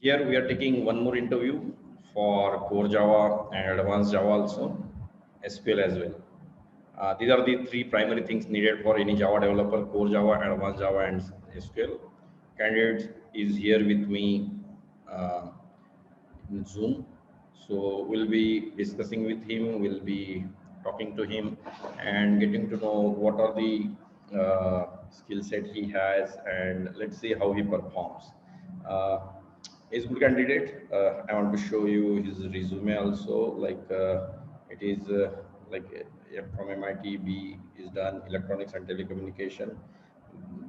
Here we are taking one more interview for core Java and advanced Java also, SQL as well. These are the three primary things needed for any Java developer: core Java, advanced Java, and SQL. Candidate is here with me uh, in Zoom. So we'll be discussing with him, we'll be talking to him and getting to know what are the skill set he has, and let's see how he performs. Uh, he's a good candidate. I want to show you his resume also. It is yeah, from MIT. B is done electronics and telecommunication.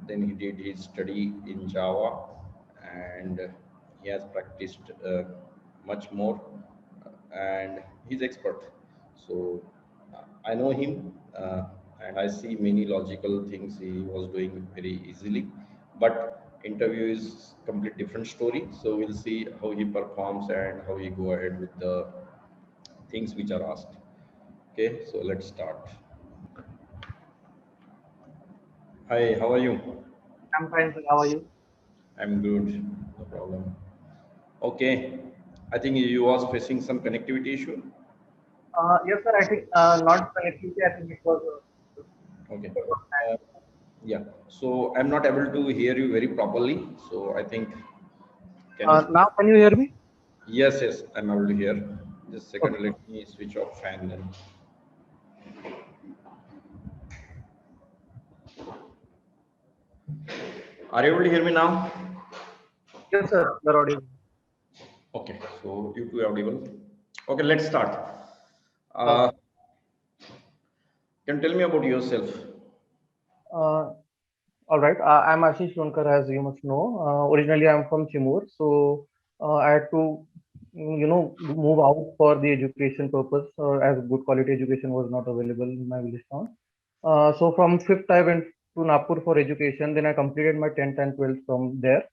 Then he did his study in Java, and he has practiced much more, and he's expert. So I know him, and I see many logical things he was doing very easily. But interview is complete different story. So we'll see how he performs and how he go ahead with the things which are asked. Okay, so let's start. Hi, how are you? I'm fine, sir. How are you? I'm good, no problem. Okay, I think you was facing some connectivity issue. Yes, sir. I think not connectivity. I think it was. Okay. Uh, yeah. So I'm not able to hear you very properly. So I think can you? Now, can you hear me? Yes, yes, I'm able to hear. Just a second. Okay. Let me switch off fan then. Are you able to hear me now? Yes, sir. You're audible. Okay. So you two are audible. Okay, let's start. Uh, Uh, can you tell me about yourself? uh, all right. I'm Ashish Lonkar, as you must know. Originally, I'm from Chimur, so I had to, move out for the education purpose, as good quality education was not available in my village town. So from fifth, I went to Nagpur for education. Then I completed my 10th and 12th from there.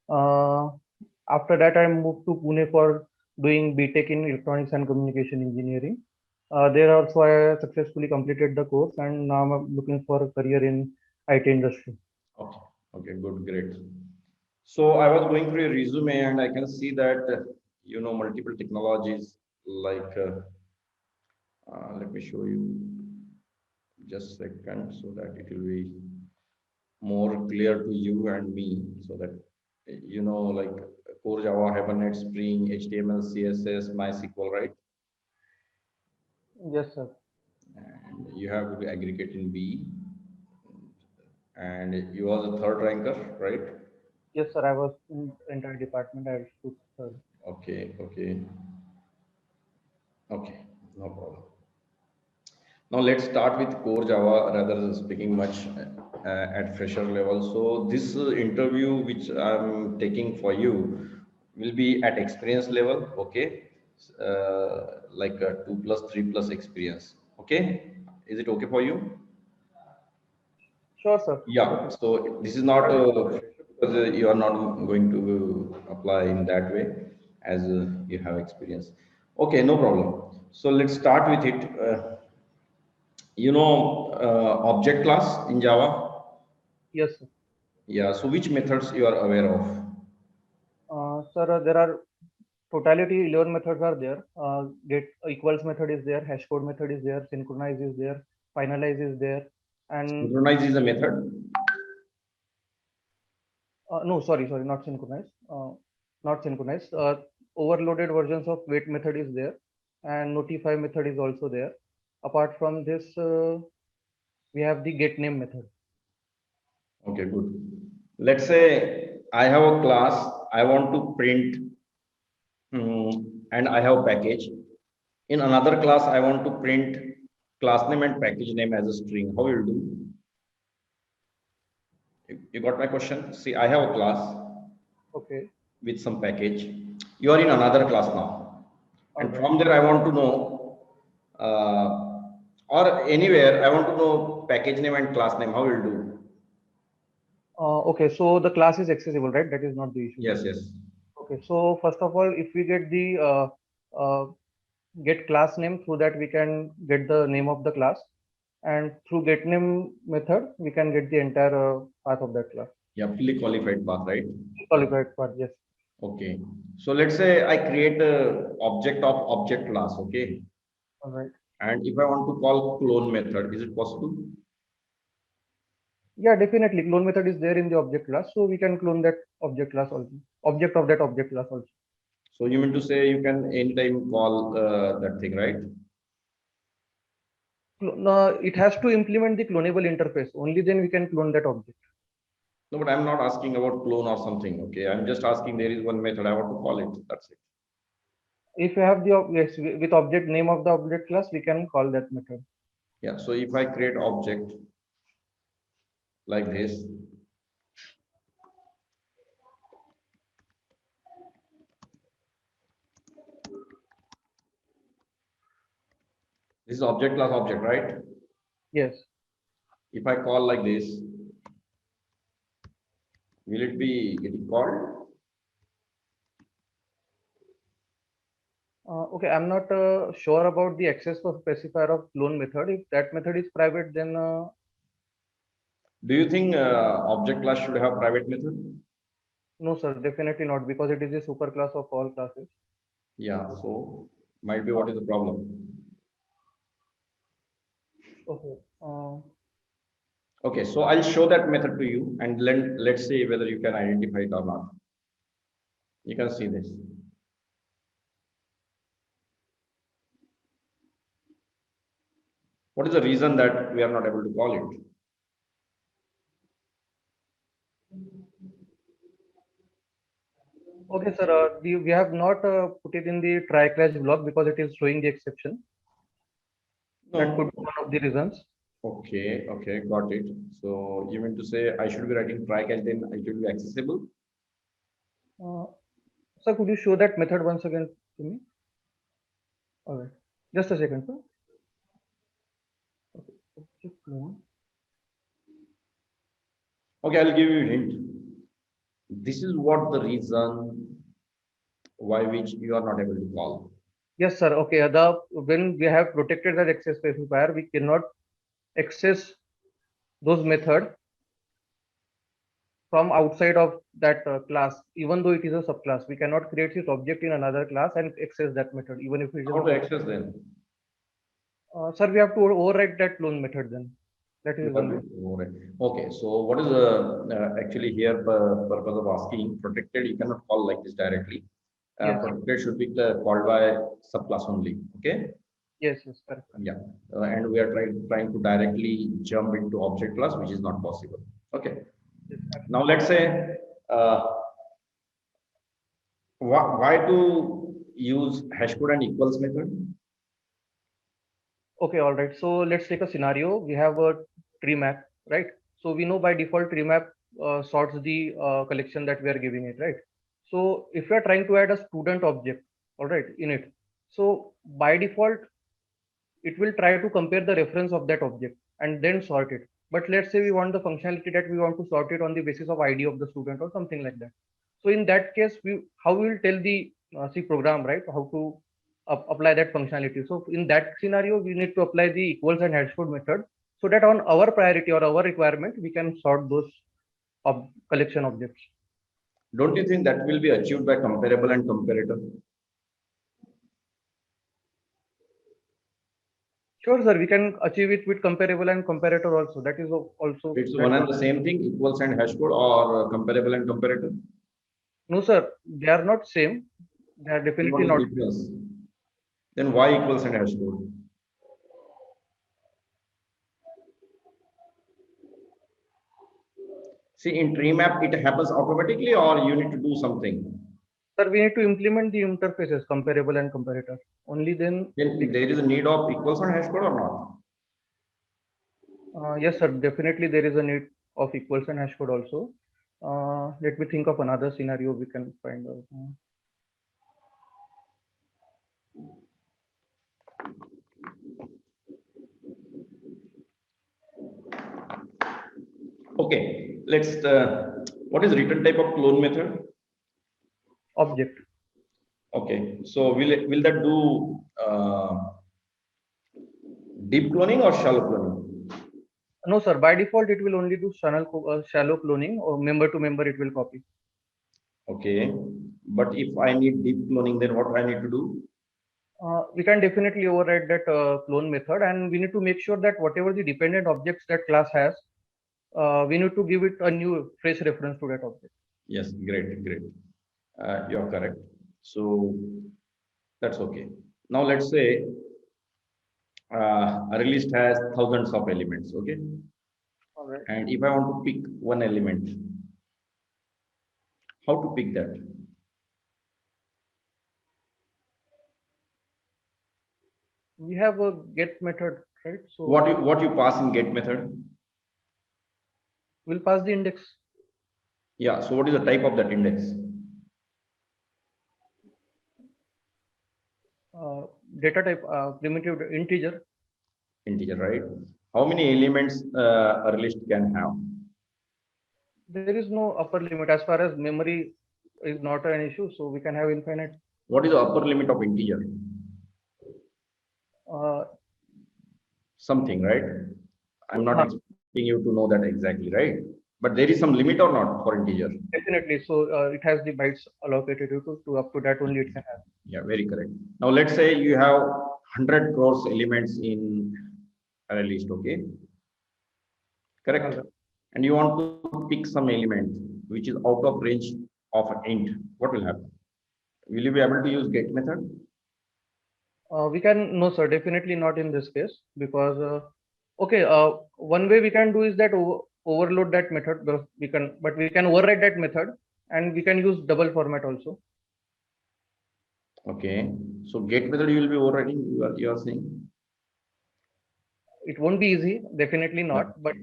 Uh, After that, I moved to Pune for doing BTech in Electronics and Communication Engineering. There also, I successfully completed the course, and now I'm looking for a career in IT industry. Okay. Okay. Good. Great. So I was going through your resume and I can see that you know multiple technologies like let me show you just a second so that it will be more clear to you and me so that you know like core Java, Hibernate, Spring, HTML, CSS, MySQL, right? Yes, sir. And you have to be aggregate in B, and you was a third ranker, right? Yes, sir. I was in entire department. I took third. Okay, okay, okay, no problem. Now let's start with core Java rather than speaking much at fresher level. So this interview which I'm taking for you will be at experience level, okay? Like a 2+3+ experience, okay? Is it okay for you? Sure, sir. Yeah. Definitely. So this is not because you are not going to apply in that way as you have experience. Okay, no problem. So let's start with it. You know object class in Java? Yes, sir. Yeah, so which methods you are aware of? Sir, there are totality 11 methods are there. Get equals method is there. Hash code method is there. Synchronize is there. Finalize is there. And Synchronize is a method. no, sorry, not synchronize. Not synchronize. Overloaded versions of wait method is there, and notify method is also there. Apart from this, we have the get name method. Okay, good. Let's say I have a class, I want to print and I have package. In another class, I want to print class name and package name as a string. How will you do? You got my question? See, I have a class Okay, with some package. You are in another class now. all And right. from there, I want to know, or anywhere, I want to know package name and class name. How will you do? Okay, so the class is accessible, right? That is not the issue. Yes, yes. Okay, so first of all, if we get the uh, get class name, through that we can get the name of the class, and through get name method we can get the entire path of that class. Yeah, fully qualified path, right? Qualified path, yes. Okay. So let's say I create a object of object class. Okay. All right. And if I want to call clone method, is it possible? Yeah, definitely. Clone method is there in the object class, so we can clone that object class also. Object of that object class also. So you mean to say you can anytime call that thing, right? No, it has to implement the clonable interface. Only then we can clone that object. No, but I'm not asking about clone or something. Okay. I'm just asking there is one method I want to call it. That's it. If you have the yes, with object name of the object class, we can call that method. Yeah. So if I create object like this, this is object class object, right? Yes. If I call like this, will it be getting called? Okay, I'm not sure about the access for specifier of clone method. If that method is private, then Do you think object class should have private method? no, sir, definitely not, because it is a superclass of all classes. Yeah. So might be what is the problem? Okay. Okay. So I'll show that method to you and let's see whether you can identify it or not. You can see this. What is the reason that we are not able to call it? Okay, sir. We have not put it in the try catch block because it is showing the exception. That could No. be one of the reasons. Okay, okay, got it. So you mean to say I should be writing try catch, then it will be accessible? Uh, Sir, could you show that method once again to me? All right. Just a second, sir. Object clone. Okay, I'll give you a hint. This is what the reason why which you are not able to call. Yes, sir. Okay. When we have protected that access specifier, we cannot access those methods from outside of that class, even though it is a subclass. We cannot create this object in another class and access that method, even if it is How to a access then? sir, we have to override that clone method then. That is one way. Okay, so what is actually here purpose of asking protected? You cannot call like this directly. Yes. Protected should be called by subclass only. Okay. Yes, correct. Yeah, and we are trying to directly jump into object class, which is not possible. Okay. Yes, Now let's say why to use hash code and equals method? okay, all right. So let's take a scenario. We have a tree map, right? So we know by default tree map sorts the collection that we are giving it, right? So if we are trying to add a student object, all right, in it, so by default it will try to compare the reference of that object and then sort it. But let's say we want the functionality that we want to sort it on the basis of ID of the student or something like that. So in that case, how we will tell the C program, right, how to apply that functionality. So in that scenario, we need to apply the equals and hash code method so that on our priority or our requirement, we can sort those collection objects. Don't you think that will be achieved by comparable and comparator? Sure, sir. We can achieve it with comparable and comparator also. That is also. It's one and the same thing, equals and hash code, or comparable and comparator? No, sir. They are not same. They are definitely not. Difference? Then why equals and hash code? See, in tree map, it happens automatically, or you need to do something. Sir, we need to implement the interfaces, comparable and comparator. Only then. There is a need of equals and hash code or not? Yes, sir. Definitely, there is a need of equals and hash code also. Let me think of another scenario we can find out. Okay, let's. What is return type of clone method? Object. Okay, so will that do deep cloning or shallow cloning? No, sir. By default, it will only do shallow cloning, or member to member it will copy. Okay. But if I need deep cloning, then what I need to do? We can definitely override that clone method, and we need to make sure that whatever the dependent objects that class has, we need to give it a new fresh reference to that object. Yes, great, great. You're correct. So that's okay. Now let's say a list has thousands of elements, okay? All right. And if I want to pick one element, how to pick that? We have a get method, right? So What you pass in get method? we'll pass the index. Yeah. So what is the type of that index? Data type primitive integer. Integer, right? How many elements a list can have? There is no upper limit as far as memory is not an issue, so we can have infinite. What is the upper limit of integer? Uh, Something, right? I'm not huh, expecting you to know that exactly, right? But there is some limit or not for integer? definitely. So it has the bytes allocated to up to that only it can have. Yeah, very correct. Now let's say you have 100 crores elements in a list, okay? Correct. And you want to pick some element which is out of range of an int. What will happen? Will you be able to use get method? We can no sir, definitely not in this case because okay. One way we can do is that overload that method. But we can override that method, and we can use double format also. Okay. So get method you will be overriding. You are saying. It won't be easy, definitely not. Yeah. But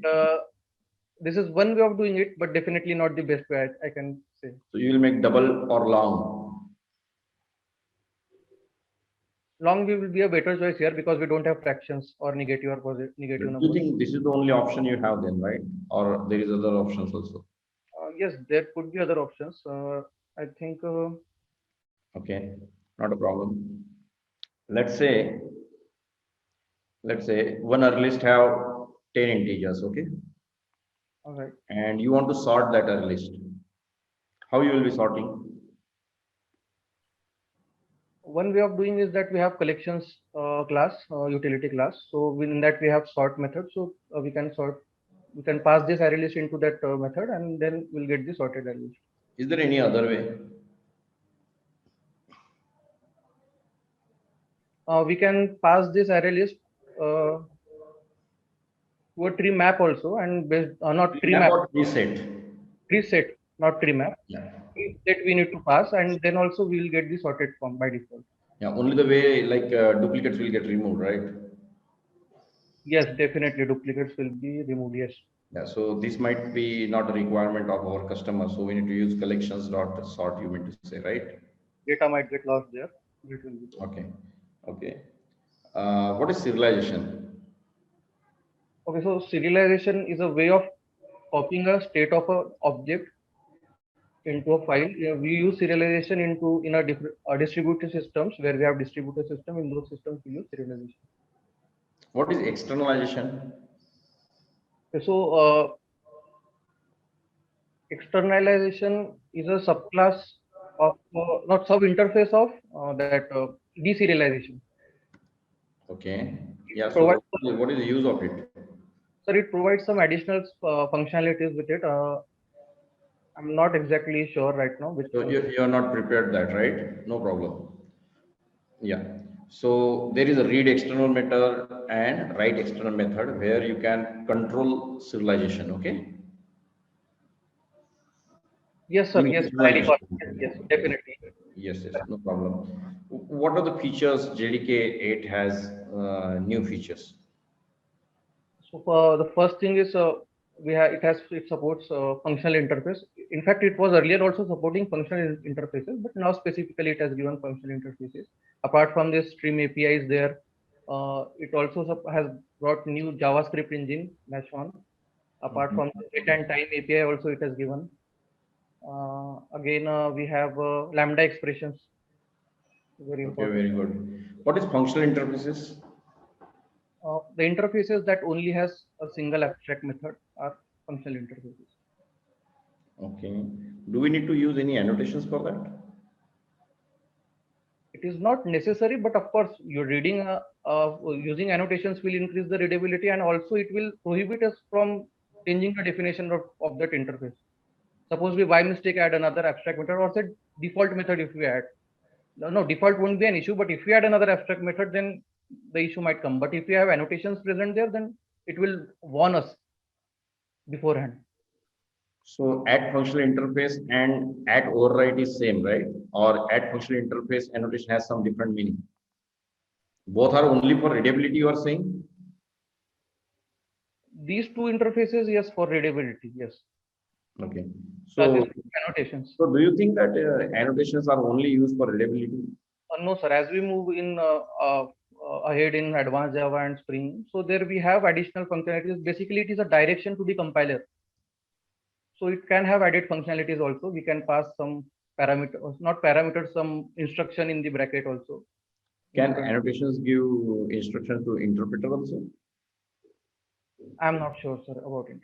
this is one way of doing it, but definitely not the best way I can say. So you will make double or long. Long will be a better choice here because we don't have fractions or negative or positive negative Do numbers. you think this is the only option you have then, right? Or there is other options also? Yes, there could be other options. I think. Okay, not a problem. Let's say one array list have 10 integers, okay? All right. And you want to sort that array list. How you will be sorting? One way of doing is that we have collections class, utility class. So within that we have sort method. So we can sort, we can pass this array list into that method, and then we'll get the sorted array list. Is there any other way? We can pass this array list to a tree map also, and based not tree map, or tree set? Tree set, not tree map. Yeah. Tree set we need to pass, and then also we will get the sorted form by default. Yeah, only the way like duplicates will get removed, right? Yes, definitely duplicates will be removed. Yes. Yeah, so this might be not a requirement of our customer. So we need to use collections dot sort, you mean to say, right? Data might get lost there. Okay. Okay. What is serialization? Okay, so serialization is a way of copying a state of an object into a file. We use serialization in a distributed systems where we have distributed system. In those systems, we use serialization. What is externalization? Okay, so externalization is a subclass of not sub interface of that deserialization. Okay. Yeah. So what is the use of it? Sir, it provides some additional functionalities with it. I'm not exactly sure right now. So you're not prepared that, right? No problem. Yeah. So there is a read external method and write external method where you can control serialization. Okay. Yes, sir. Yes, I recall. Yes, definitely. Yes, yes, no problem. What are the features JDK 8 has new features? So the first thing is it supports functional interface. In fact, it was earlier also supporting functional interfaces, but now specifically it has given functional interfaces. Apart from this, Stream API is there. It also has brought new JavaScript engine, Nashon. Apart from the date and time API, also it has given. Again, we have Lambda expressions. Very important. Okay, very good. What is functional interfaces? The interfaces that only has a single abstract method are functional interfaces. Okay. Do we need to use any annotations for that? It is not necessary, but of course, your reading using annotations will increase the readability, and also it will prohibit us from changing the definition of that interface. Suppose we by mistake add another abstract method or say default method if we add. No, default won't be an issue, but if we add another abstract method, then the issue might come. But if we have annotations present there, then it will warn us beforehand. So add functional interface and add override is same, right? Or add functional interface annotation has some different meaning. Both are only for readability, you are saying? These two interfaces, yes, for readability, yes. Okay. These So, annotations. so do you think that annotations are only used for readability? No, sir. As we move in ahead in advanced Java and Spring, so there we have additional functionalities. Basically, it is a direction to the compiler. So it can have added functionalities also. We can pass some parameters, not parameters, some instruction in the bracket also. Can annotations give instruction to interpreter also? I'm not sure, sir, about it.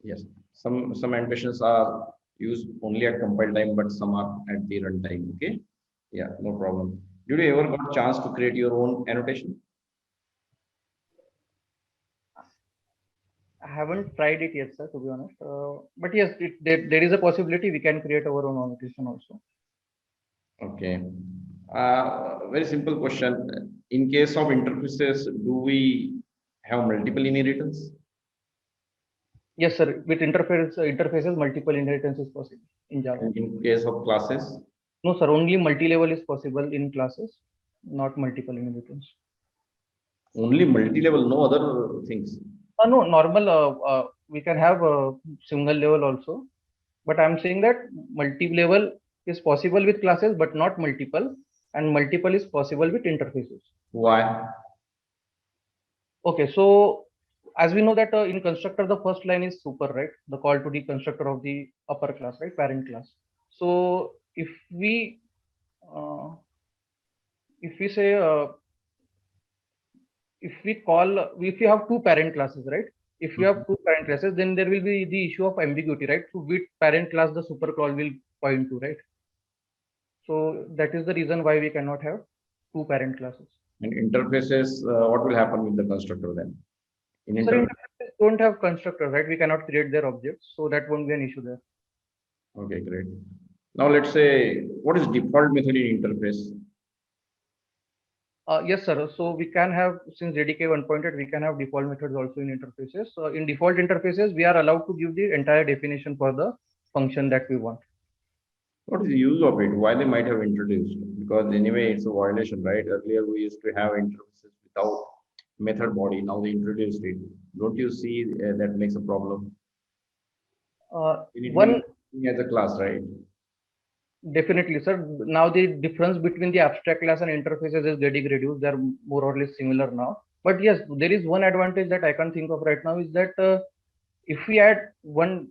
Yes. Some annotations are used only at compile time, but some are at the runtime. Okay. Yeah, no problem. Did you ever got a chance to create your own annotation? I haven't tried it yet, sir, to be honest. But yes, there is a possibility we can create our own annotation also. Okay. Very simple question. In case of interfaces, do we have multiple inheritance? Yes, sir. With interfaces, multiple inheritance is possible in Java. And in case of classes? No, sir. Only multi-level is possible in classes, not multiple inheritance. Only multi-level, no other things. No, normal. We can have a single level also, but I'm saying that multi-level is possible with classes, but not multiple, and multiple is possible with interfaces. Why? Okay, so as we know that in constructor, the first line is super, right? The call to the constructor of the upper class, right? Parent class. So if we say if we have two parent classes, right? If we have two parent classes, then there will be the issue of ambiguity, right? So which parent class the super call will point to, right? So that is the reason why we cannot have two parent classes. And interfaces, what will happen with the constructor then? In interfaces don't have constructors, right? We cannot create their objects, so that won't be an issue there. Okay, great. Now let's say, what is default method in interface? Yes, sir. So we can have, since JDK 1.8, we can have default methods also in interfaces. So in default interfaces, we are allowed to give the entire definition for the function that we want. What is the use of it? Why they might have introduced? Because anyway, it's a violation, right? Earlier we used to have interfaces without method body. Now they introduced it. Don't you see that makes a problem? One as a class, right? Definitely, sir. Now the difference between the abstract class and interfaces is getting reduced. They're more or less similar now. But yes, there is one advantage that I can think of right now is that if we add one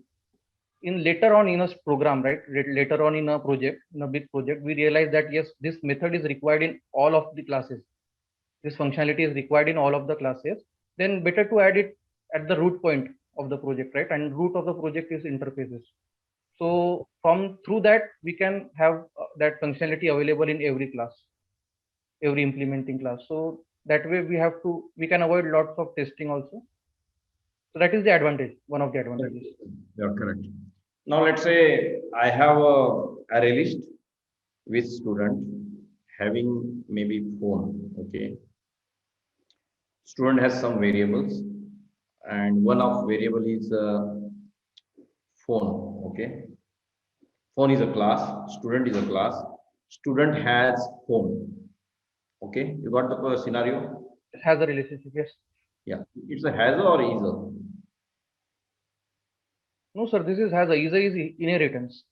in later on in a program, right? Later on in a project, in a big project, we realize that yes, this method is required in all of the classes. This functionality is required in all of the classes. Then better to add it at the root point of the project, right? And root of the project is interfaces. So through that, we can have that functionality available in every class, every implementing class. So that way we can avoid lots of testing also. So that is the advantage, one of the advantages. You're correct. Now let's say I have a array list with student having maybe phone. Okay. Student has some variables and one of variable is phone. Okay. Phone is a class, student is a class, student has phone. Okay, you got the scenario? It has a relationship, yes. Yeah, it's a has or is a? No, sir, this is has a is inheritance.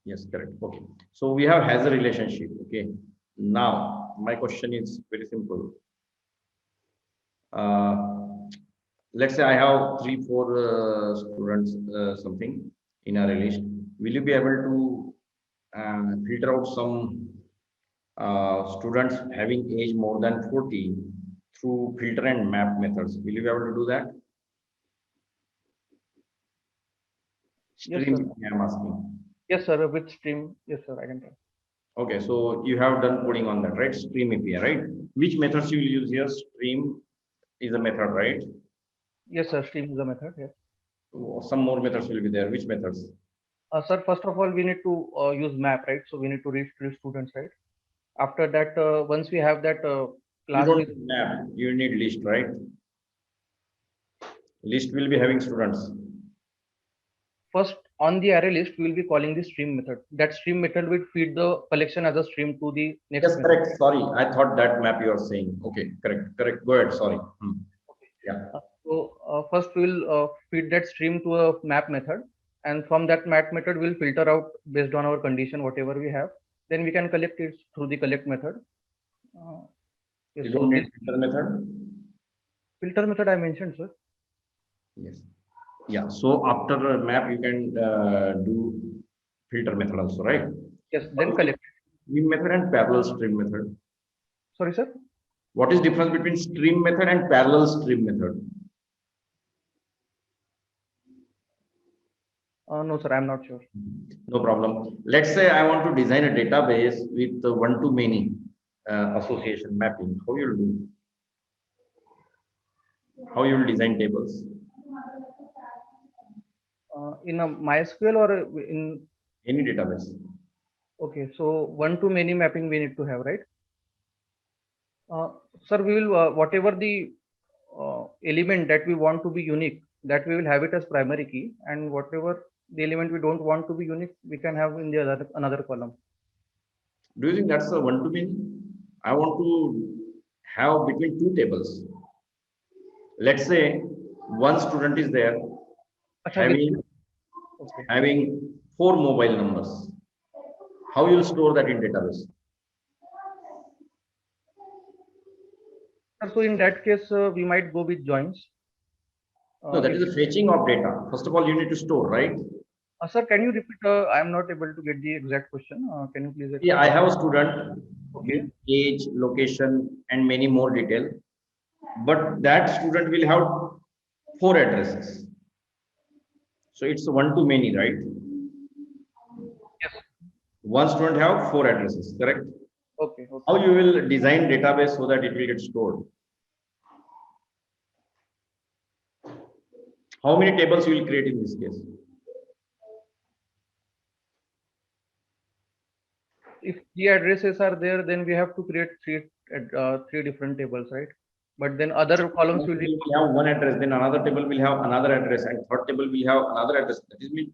Yes, correct. Okay, so we have has a relationship. Okay, now my question is very simple. Let's say I have 3-4 students something in a list. Will you be able to filter out some students having age more than 40 through filter and map methods? Will you be able to do that? Yes, Stream sir. API I'm asking. Yes, sir. With stream. Yes, sir. I can tell. Okay, so you have done coding on that, right? Stream API, right? Which methods you will use here? Stream is a method, right? Yes, sir. Stream is a method. Yes. Some more methods will be there. Which methods? Sir, first of all, we need to use map, right? So we need to reach students, right? After that, once we have that You class don't with need map, you need list, right? List will be having students. first on the array list, we will be calling the stream method. That stream method will feed the collection as a stream to the next Yes, method. correct. Sorry, I thought that map you are saying. Okay, correct, correct. Go ahead. Sorry. Yeah. So first we will feed that stream to a map method, and from that map method we'll filter out based on our condition whatever we have. Then we can collect it through the collect method. Uh, yes, You so don't need this filter method. filter method I mentioned, sir. Yes. Yeah. So after map, you can do filter method also, right? Yes, then collect. Stream method and parallel stream method. Sorry, sir. What is difference between stream method and parallel stream method? No, sir, I'm not sure. No problem. Let's say I want to design a database with one-to-many association mapping. How you will do? How you will design tables? In a MySQL or in Any database. okay, so one to many mapping we need to have, right? Sir, we will whatever the element that we want to be unique, that we will have it as primary key, and whatever the element we don't want to be unique, we can have in the other another column. Do you think that's a one-to-many? I want to have between two tables. Let's say one student is there Acha, with, having okay. having 4 mobile numbers. How you will store that in database? So in that case, we might go with joins. No, that If, is the fetching of data. First of all, you need to store, right? sir, can you repeat? I am not able to get the exact question. Can you please Yeah, explain? I have a student with Okay. age, location, and many more detail. But that student will have 4 addresses. So it's one-to-many, right? Yes. One student have 4 addresses, correct? Okay. Okay. How you will design database so that it will get stored? How many tables you will create in this case? If the addresses are there, then we have to create three different tables, right? But then other columns One will be table will have one address, then another table will have another address, and third table will have another address. That is mean,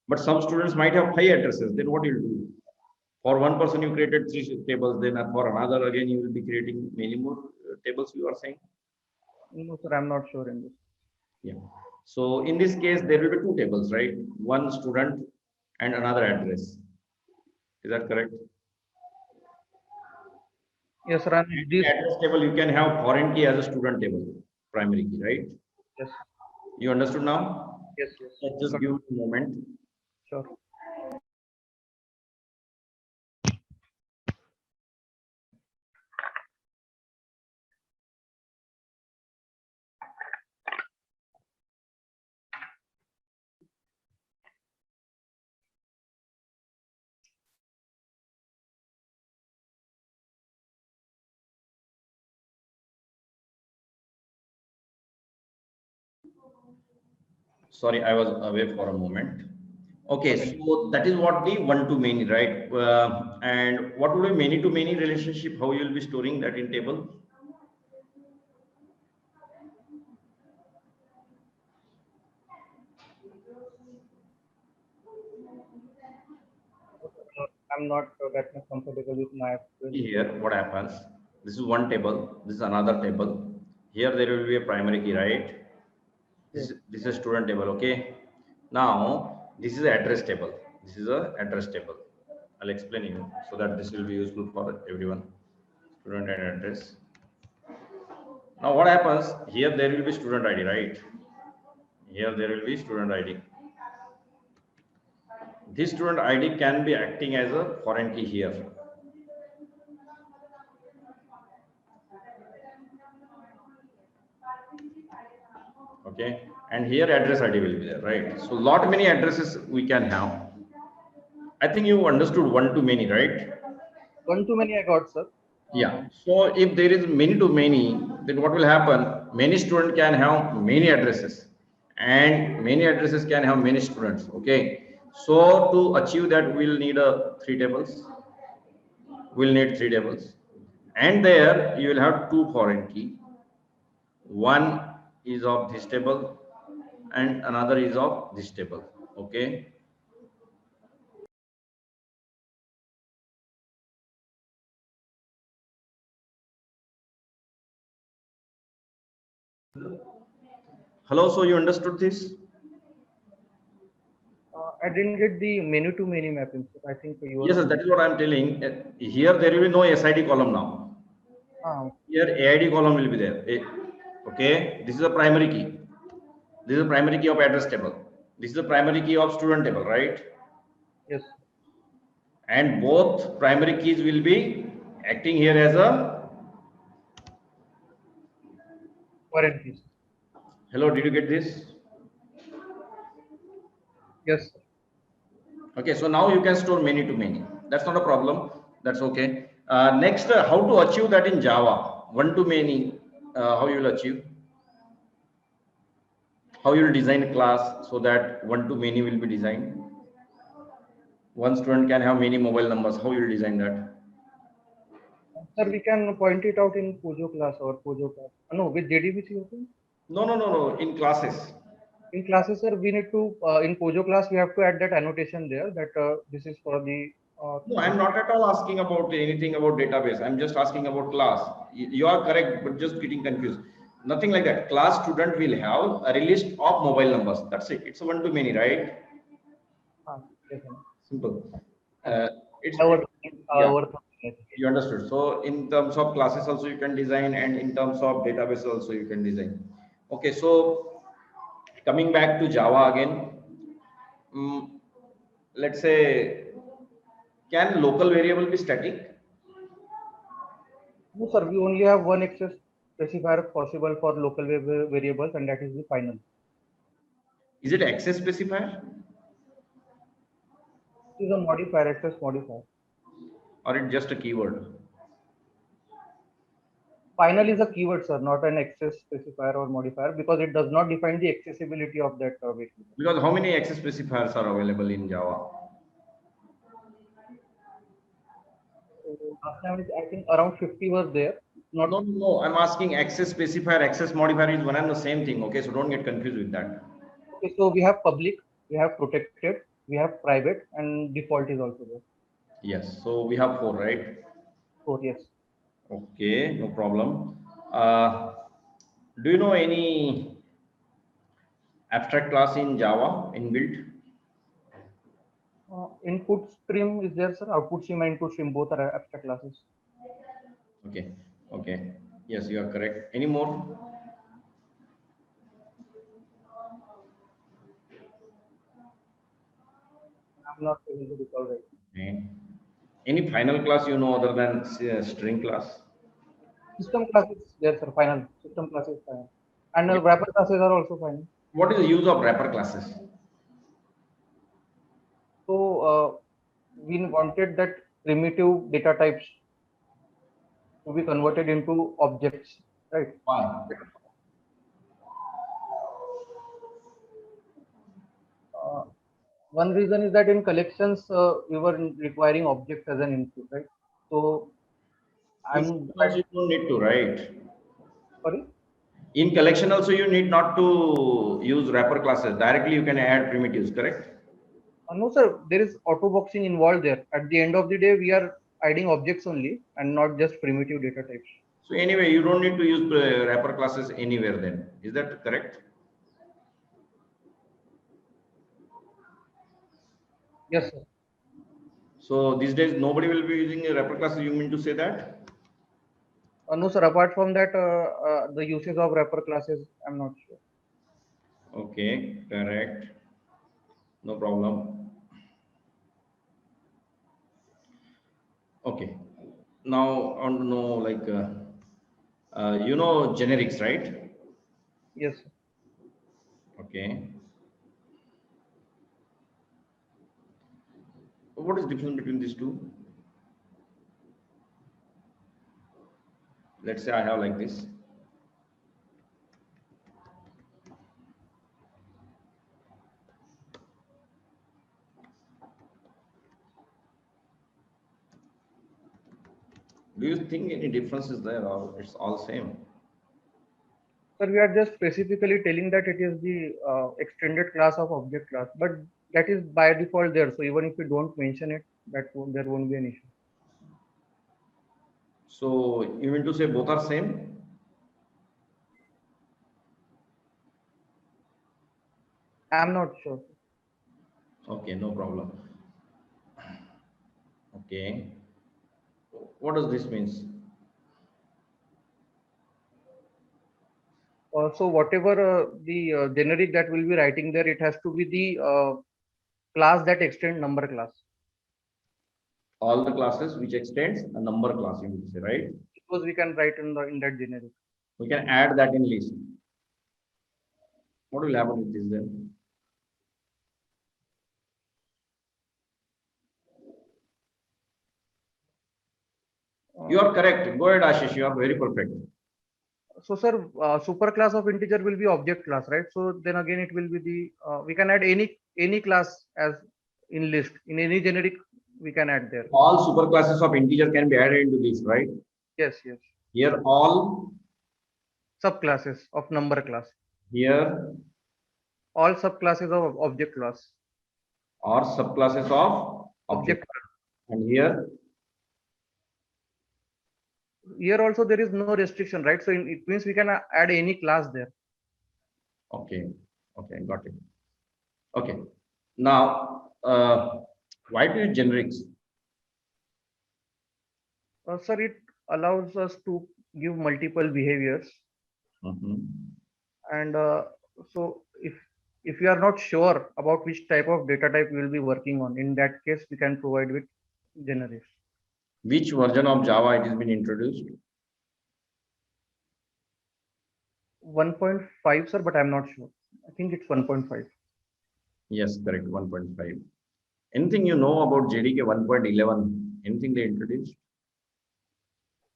but some students might have 5 addresses. Then what you will do? For one person, you created 3 tables. Then for another, again, you will be creating many more tables. You are saying? no, sir. I'm not sure in this. Yeah. So in this case, there will be 2 tables, right? One student and another address. Is that correct? Yes, sir. And And this, the address table, you can have foreign key as a student table, primary key, right? yes, You understood now? yes, yes. Let's just Got give it. it a moment. Sure. Sorry, I was away for a moment. Okay, Okay. so that is what the one-to-many, right? And what would be many-to-many relationship? How you will be storing that in table? I'm not that much comfortable with my. Here, what happens? This is one table. This is another table. Here there will be a primary key, right? Yes. This is student table. Okay. Now this is address table. This is a address table. I'll explain you so that this will be useful for everyone. Student and address. Now what happens? Here there will be student ID, right? Here there will be student ID. This student ID can be acting as a foreign key here. Okay, and here address ID will be there, right? So lot many addresses we can have. I think you understood one to many, right? One too many I got, sir. Yeah. So if there is many to many, then what will happen? Many students can have many addresses, and many addresses can have many students. Okay. So to achieve that, we'll need three tables. We'll need three tables, and there you will have two foreign key. One is of this table, and another is of this table. Okay. Hello. So you understood this? I didn't get the many to many mapping, sir. I think you Yes, were. that is what I'm telling. Here there will be no SID column now. Here AID column will be there. Okay, this is a primary key. This is a primary key of address table. This is a primary key of student table, right? Yes. And both primary keys will be acting here as a. Foreign keys. Hello, did you get this? Yes, sir. Okay, so now you can store many to many. That's not a problem. That's okay. Next, how to achieve that in Java? One to many. How you will achieve? How you will design a class so that one to many will be designed? One student can have many mobile numbers. How you will design that? Sir, we can point it out in Pojo class or Pojo class. No, with JDBC open. No. In classes. In classes, sir, we need to in Pojo class we have to add that annotation there that this is for the. No, I'm not at all asking about anything about database. I'm just asking about class. You are correct, but just getting confused. Nothing like that. Class student will have a list of mobile numbers. That's it. It's a one to many, right? Yes, sir. Simple. It's yeah. Overthinking. You understood. So in terms of classes also you can design, and in terms of database also you can design. Okay, so coming back to Java again, let's say, can local variable be static? No, sir, we only have one access specifier possible for local variables, and that is the final. Is it access specifier? It is a modifier, access modifier. Or it just a keyword? Final is a keyword, sir, not an access specifier or modifier, because it does not define the accessibility of that variable. Because how many access specifiers are available in Java? Last time, I think around 50 was there. No. I'm asking access specifier, access modifier is one and the same thing. Okay, so don't get confused with that. Okay, so we have public, we have protected, we have private, and default is also there. Yes, so we have four, right? Four, yes. Okay, no problem. Do you know any abstract class in Java inbuilt? Input stream is there, sir. Output stream and input stream both are abstract classes. Okay. Yes, you are correct. Any more? I'm not able to recall right. Okay. Any final class you know other than string class? System classes there, sir. Final system classes final, and Okay. wrapper classes are also final. What is the use of wrapper classes? So we wanted that primitive data types to be converted into objects, right? Why? One reason is that in collections we were requiring objects as an input, right? So In also you don't need to, right? sorry. In collection also you need not to use wrapper classes. Directly you can add primitives, correct? No, sir. There is auto boxing involved there. At the end of the day, we are adding objects only and not just primitive data types. So anyway, you don't need to use wrapper classes anywhere then. Is that correct? Yes, sir. So these days nobody will be using a wrapper classes. You mean to say that? No, sir. Apart from that, the uses of wrapper classes, I'm not sure. Okay, correct. No problem. Okay. Now I want to know, like, you know generics, right? Yes, sir. Okay. What is the difference between these two? Let's say I have like this. Do you think any difference is there or it's all same? Sir, we are just specifically telling that it is the extended class of object class, but that is by default there. So even if you don't mention it, there won't be an issue. So you mean to say both are same? I'm not sure. Okay, no problem. Okay. What does this means? So whatever the generic that will be writing there, it has to be the class that extend number class. All the classes which extends a number class, you mean to say, right? Suppose we can write in that generic. We can add that in list. What will happen with this then? You are correct. Go ahead, Ashish. You are very perfect. So sir, superclass of integer will be object class, right? So then again, it will be the we can add any class as in list in any generic we can add there. All superclasses of integer can be added into this, right? Yes, yes. Here all Subclasses of number class. here All subclasses of object class. are subclasses of object. And here Also there is no restriction, right? So it means we can add any class there. okay, okay, got it. Okay, now why do you generics? Sir, it allows us to give multiple behaviors, and so if we are not sure about which type of data type we will be working on, in that case we can provide with generics. Which version of Java it has been introduced? 1.5, sir, but I'm not sure. I think it's 1.5. Yes, correct, 1.5. Anything you know about JDK 1.11? Anything they introduced?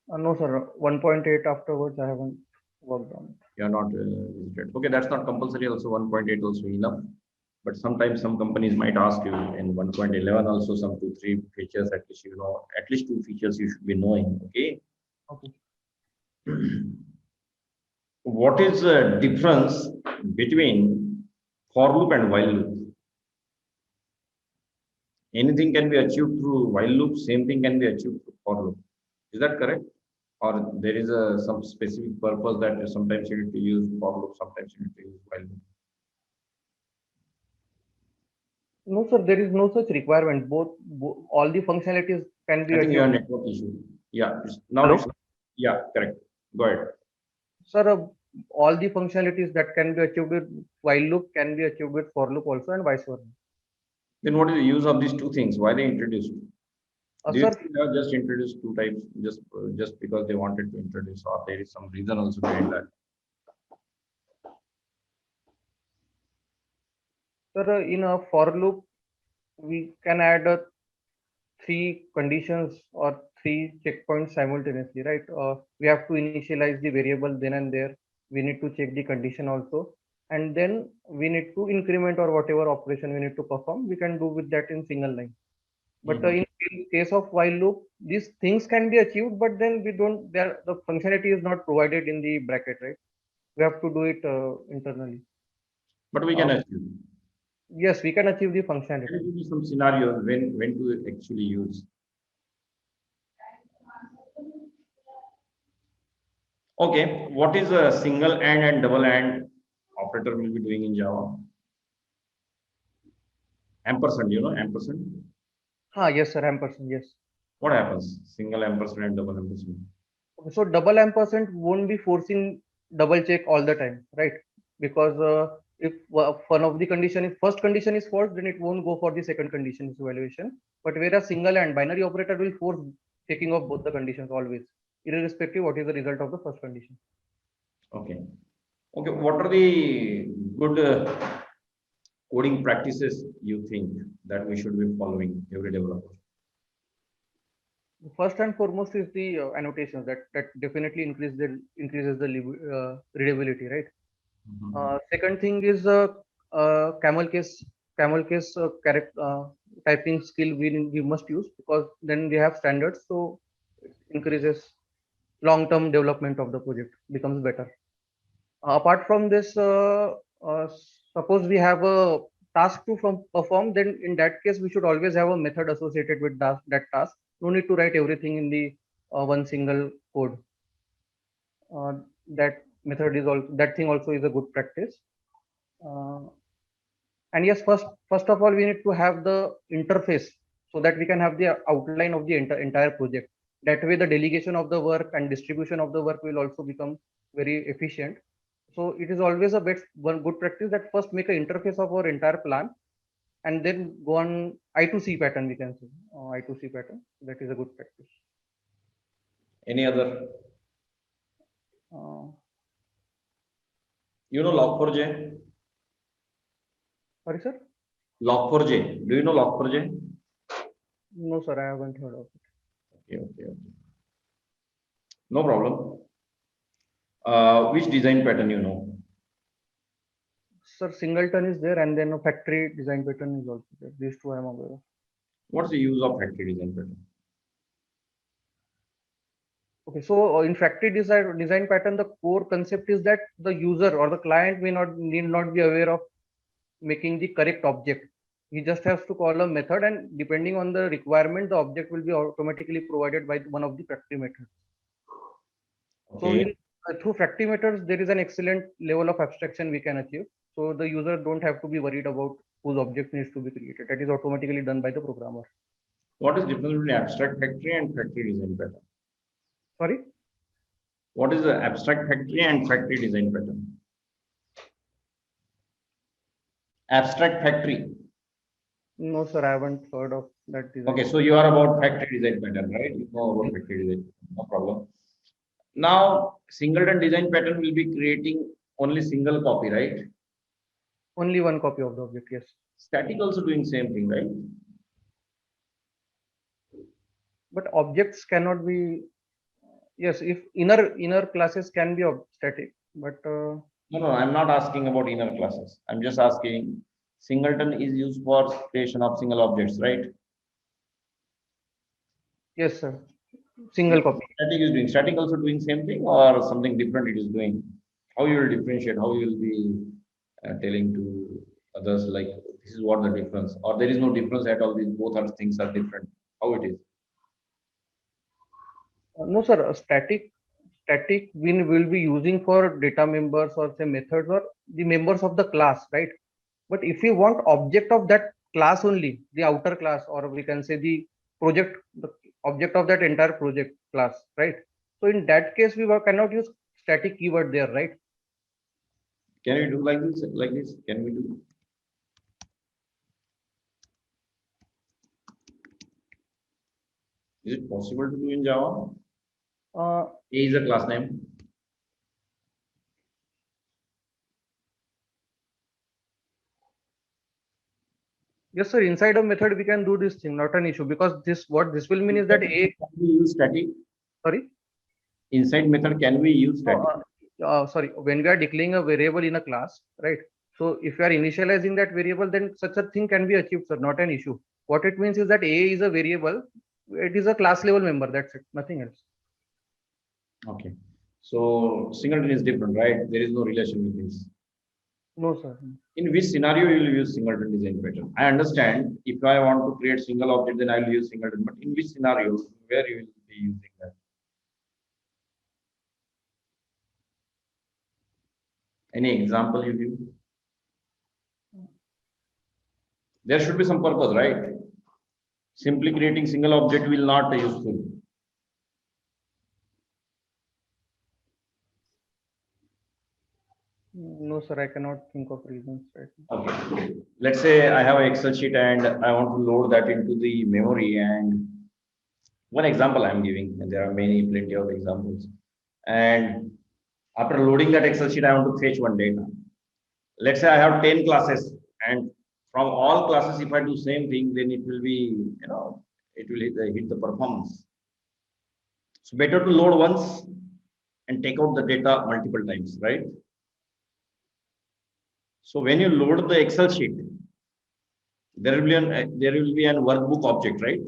No, sir. 1.8 afterwards, I haven't worked on it. You are not visited. Okay, that's not compulsory. Also, 1.8 also enough. But sometimes some companies might ask you in 1.11 also some 2-3 features, at least you know, at least 2 features you should be knowing. Okay. Okay. What is the difference between for loop and while loop? Anything can be achieved through while loop, same thing can be achieved through for loop. Is that correct? Or there is some specific purpose that sometimes you need to use for loop, sometimes you need to use while loop? No, sir, there is no such requirement. Both all the functionalities can be I think achieved. you have network issue. Yeah, yeah, correct. Go ahead. Sir, all the functionalities that can be achieved with while loop can be achieved with for loop also, and vice versa. Then what is the use of these two things? Why they introduced? Do you Sir, think they have just introduced two types just because they wanted to introduce, or there is some reason also behind that? sir, in a for loop, we can add 3 conditions or 3 checkpoints simultaneously, right? We have to initialize the variable then and there. We need to check the condition also, and then we need to increment or whatever operation we need to perform. We can do with that in single line. But in case of while loop, these things can be achieved, but then we don't. The functionality is not provided in the bracket, right? We have to do it internally. But we can achieve. Yes, we can achieve the functionality. Can you give me some scenarios when to actually use? Okay, what is a single and double and operator will be doing in Java? Ampersand, you know, ampersand? Yes, sir, ampersand, yes. What happens? Single ampersand and double ampersand. So double ampersand won't be forcing double check all the time, right? Because if one of the first condition is false, then it won't go for the second condition evaluation. But whereas single and binary operator will force checking of both the conditions always, irrespective what is the result of the first condition. Okay. Okay, what are the good coding practices you think that we should be following every developer? First and foremost is the annotations that definitely increases the readability, right? Second thing is camel case character typing skill we must use, because then we have standards, so it increases long term development of the project becomes better. Apart from this, uh, suppose we have a task to perform, then in that case we should always have a method associated with that task. No need to write everything in the one single code. uh, that method is also, that thing also is a good practice. uh, and yes, first of all we need to have the interface, so that we can have the outline of the entire project. That way the delegation of the work and distribution of the work will also become very efficient. So it is always a best one good practice that first make an interface of our entire plan, and then go on I2C pattern, we can say I2C pattern. That is a good practice. Any other? uh, You know Log4j? Sorry, sir. Log4j. Do you know Log4j? No, sir, I haven't heard of it. Okay. No problem. Which design pattern you know? Sir, singleton is there, and then a factory design pattern is also there. These two I am aware of. What's the use of factory design pattern? Okay, so in factory design pattern, the core concept is that the user or the client need not be aware of making the correct object. He just has to call a method, and depending on the requirement, the object will be automatically provided by one of the factory methods. So Okay. through factory methods, there is an excellent level of abstraction we can achieve. So the user don't have to be worried about whose object needs to be created. That is automatically done by the programmer. What is the difference between abstract factory and factory design pattern? Sorry? What is the abstract factory and factory design pattern? Abstract factory. No, sir, I haven't heard of that design. Okay, so you are about factory design pattern, right? You know about factory design, no problem. Now, singleton design pattern will be creating only single copy, right? Only one copy of the object, yes. Static also doing same thing, right? But objects cannot be, yes, if inner classes can be static, but No, I'm not asking about inner classes. I'm just asking singleton is used for creation of single objects, right? yes, sir, single copy. Static is doing static also doing same thing or something different it is doing. How you will differentiate? How you will be telling to others like this is what the difference, or there is no difference at all? These both are things are different. How it is? No, sir, a static we will be using for data members or say methods or the members of the class, right? But if you want object of that class only, the outer class, or we can say the the object of that entire project class, right? So in that case, cannot use static keyword there, right? Can we do like this? Like this? Can we do? Is it possible to do in Java? Uh, A is a class name. yes, sir. Inside a method, we can do this thing, not an issue, because what this will mean is that a. Can we use static? Sorry. Inside method, can we use No, static? sorry. When we are declaring a variable in a class, right? So if you are initializing that variable, then such a thing can be achieved, sir. Not an issue. What it means is that a is a variable. It is a class level member. That's it. Nothing else. Okay. So singleton is different, right? There is no relation with this. No, sir. In which scenario you will use singleton design pattern? I understand if I want to create single object, then I will use singleton. But in which scenario where you will be using that? Any example you give? There should be some purpose, right? Simply creating single object will not be useful. No, sir. I cannot think of reasons right now. Okay. Let's say I have an Excel sheet and I want to load that into the memory. And one example I'm giving, and there are many, plenty of examples. And After loading that Excel sheet, I want to fetch one data. Let's say I have 10 classes, and from all classes, if I do same thing, then it will be, it will hit the performance. So better to load once and take out the data multiple times, right? So when you load the Excel sheet, there will be an workbook object, right?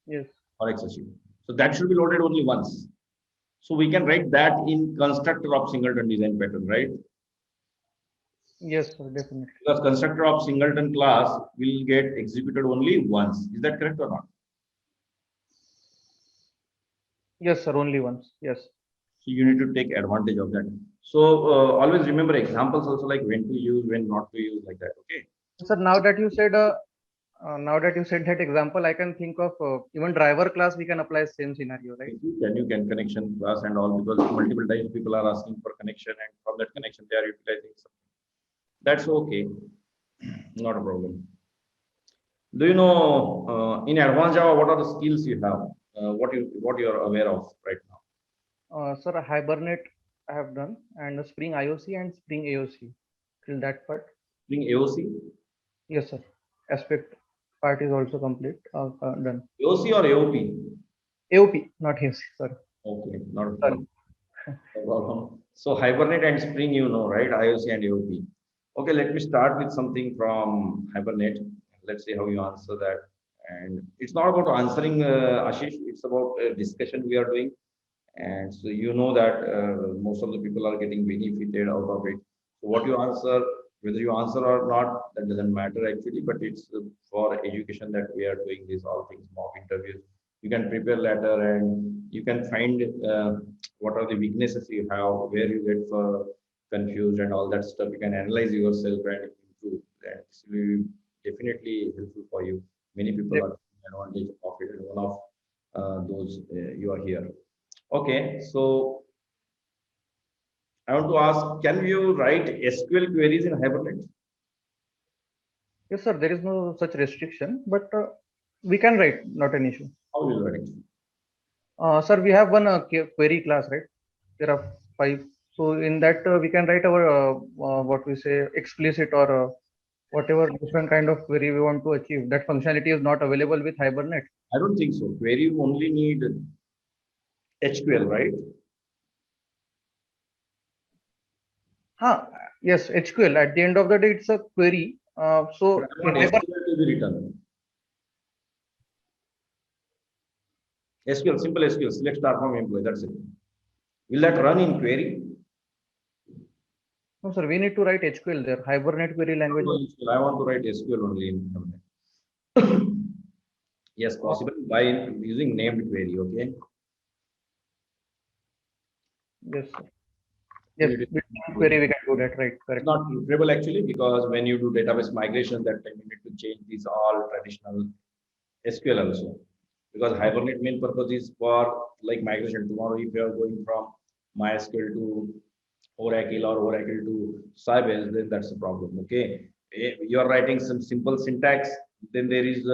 Yes. Or Excel sheet. So that should be loaded only once. So we can write that in constructor of singleton design pattern, right? Yes, sir, definitely. Because constructor of singleton class will get executed only once. Is that correct or not? Yes, sir, only once. Yes. So you need to take advantage of that. So always remember examples also, like when to use, when not to use, like that. Okay. Sir, now that you said that example, I can think of even driver class. We can apply same scenario, right? You can connection class and all, because multiple times people are asking for connection, and from that connection they are utilizing something. That's okay. Not a problem. Do you know in advanced Java what are the skills you have? What you are aware of right now? Sir, Hibernate I have done, and Spring IOC and Spring AOC. Till that part. Spring AOC? Yes, sir. Aspect part is also complete. Done. AOC or AOP? AOP, not AOC. Sorry. Okay, not a Sorry. problem. So Hibernate and Spring, you know, right? IOC and AOP. Okay, let me start with something from Hibernate. Let's see how you answer that. And it's not about answering, Ashish. It's about a discussion we are doing. And so you know that most of the people are getting benefited out of it. So what you answer, whether you answer or not, that doesn't matter actually, but it's for education that we are doing this, all things, mock interviews. You can prepare later, and you can find what are the weaknesses you have, where you get confused and all that stuff. You can analyze yourself and improve. And this will be definitely helpful for you. Many people Yep. are taking advantage of it, and one of those you are here. Okay, so I want to ask, can you write SQL queries in Hibernate? Yes, sir. There is no such restriction, but we can write. Not an issue. How will you write? Sir, we have one query class, right? There are 5. So in that we can write our what we say explicit or whatever different kind of query we want to achieve. That functionality is not available with Hibernate. I don't think so. Query only need HQL, right? Yes, HQL. At the end of the day, it's a query. So But I want SQL to be written. SQL, simple SQL, select star from employee, that's it. Will that run in query? no, sir, we need to write HQL there. Hibernate query language. No, I want to write SQL only in Hibernate. Yes, possible by using named query, okay? Yes, sir. Yes, with query we can do that, right? Correct. It's not preferable actually, because when you do database migration, that time you need to change these all traditional SQL also. Because Hibernate main purpose is for like migration. Tomorrow, if you are going from MySQL to Oracle or Oracle to Sybase, then that's the problem. Okay, you are writing some simple syntax, then there is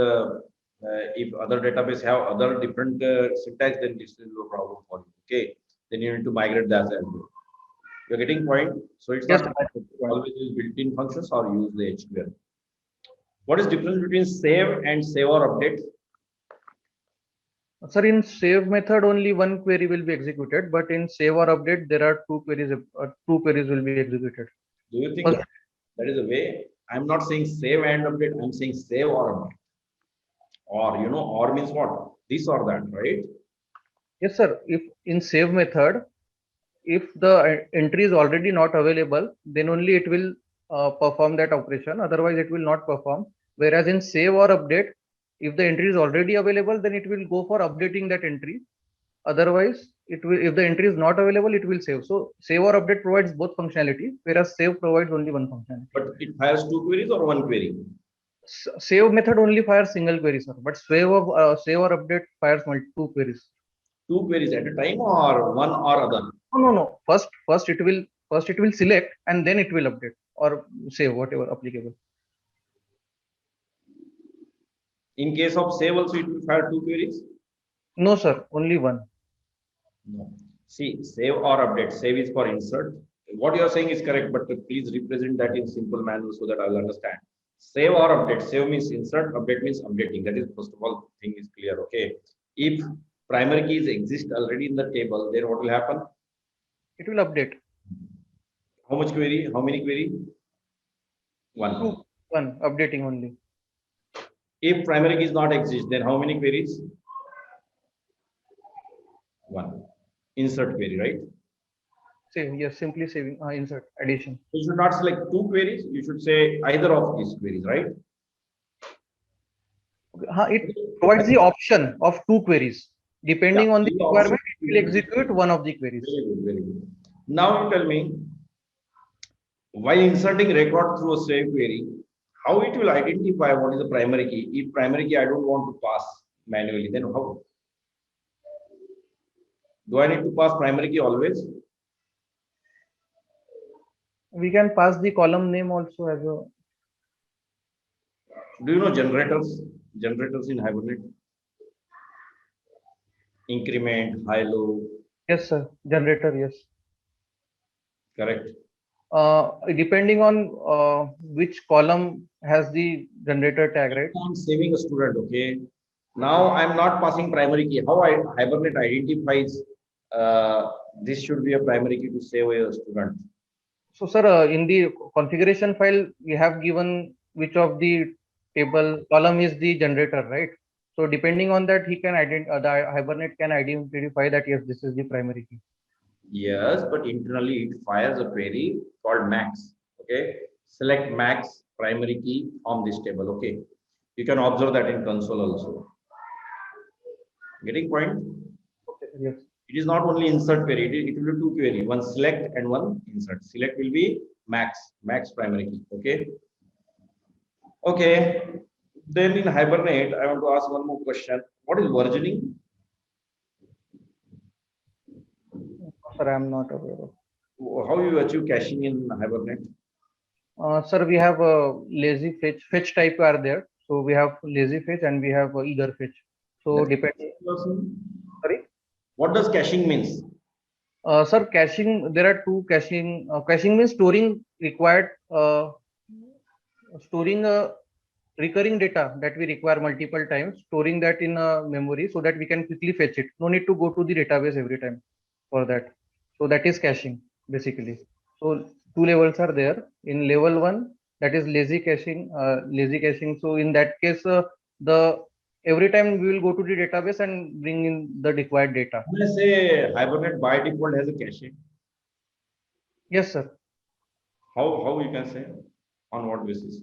if other database have other different syntax, then this is a problem for you. Okay, then you need to migrate that as well. You're getting point. So it's Yes, not sir. always use built-in functions or use the HQL. What is difference between save and save or update? Sir, in save method, only one query will be executed, but in save or update, there are two queries will be executed. Do you think that is a way? I'm not saying save and update. I'm saying save or update. Or or means what? This or that, right? Yes, sir. If in save method, if the entry is already not available, then only it will perform that operation. Otherwise, it will not perform. Whereas in save or update, if the entry is already available, then it will go for updating that entry. Otherwise, it will, if the entry is not available, it will save. So save or update provides both functionality, whereas save provides only one functionality. But it fires two queries or one query? Save method only fires single query, sir. But save or update fires two queries. Two queries at a time, or one or other? No. First it will select and then it will update or save whatever applicable. In case of save also, it will fire two queries? No, sir. Only one. No. See, save or update. Save is for insert. What you are saying is correct, but please represent that in simple manner so that I'll understand. Save or update. Save means insert, update means updating. That is, first of all, thing is clear. Okay. If primary keys exist already in the table, then what will happen? It will update. How much query? How many query? One. One, updating only. If primary keys not exist, then how many queries? One. Insert query, right? Save, yes, simply saving, insert, addition. You should not select two queries. You should say either of these queries, right? Okay. It provides the option of two queries. Depending on the the requirement, option- it will execute one of the queries. Very good, very good. Now you tell me, while inserting record through a save query, how it will identify what is the primary key? If primary key I don't want to pass manually, then how? Do I need to pass primary key always? We can pass the column name also as a. Do you know generators? Generators in Hibernate? Increment, high, low. Yes, sir. Generator, yes. Correct. Depending on which column has the generator tag, right? I'm saving a student, okay? Now I'm not passing primary key. How Hibernate identifies this should be a primary key to save a student? So, sir, in the configuration file, we have given which of the table column is the generator, right? So, depending on that, he can the Hibernate can identify that yes, this is the primary key. Yes, but internally it fires a query called max. Okay, select max primary key from this table. Okay, you can observe that in console also. Getting point? Okay, yes. It is not only insert query, it will be two query, one select and one insert. Select will be max primary key. Okay. Okay. Then in Hibernate, I want to ask one more question. What is versioning? Sir, I am not aware of. How you achieve caching in Hibernate? Sir, we have a lazy fetch type are there. So we have lazy fetch and we have eager fetch. So depending. Sorry. What does caching means? Sir, caching, there are two caching. Caching means storing required, storing a recurring data that we require multiple times, storing that in a memory so that we can quickly fetch it. No need to go to the database every time for that. So that is caching basically. So two levels are there. In level one, that is lazy caching. So in that case, the every time we will go to the database and bring in the required data. Let's say Hibernate by default has a cache. Yes, sir. How you can say? On what basis?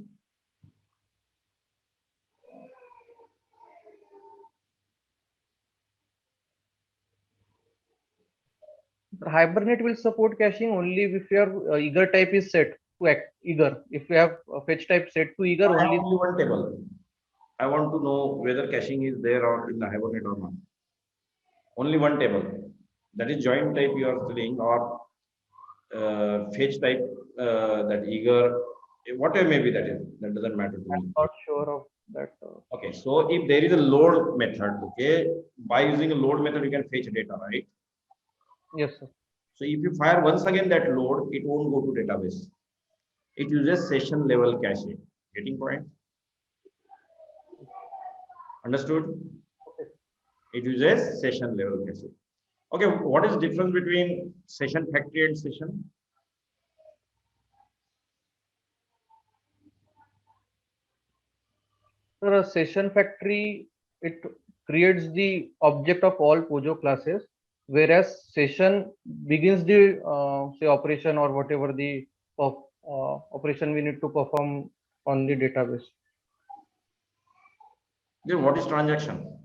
Hibernate will support caching only if your eager type is set to act eager. If you have a fetch type set to eager I have only. only one table. I want to know whether caching is there or in the Hibernate or not. Only one table. That is joint type you are studying or fetch type that eager, whatever maybe that is. That doesn't matter to me. I'm not sure of that. Okay, so if there is a load method, okay, by using a load method, you can fetch data, right? Yes, sir. So if you fire once again that load, it won't go to database. It uses session level cache. Getting point? Understood? Okay. It uses session level cache. Okay, what is the difference between session factory and session? So a session factory, it creates the object of all Pojo classes, whereas session begins the say operation or whatever the operation we need to perform on the database. Then what is transaction?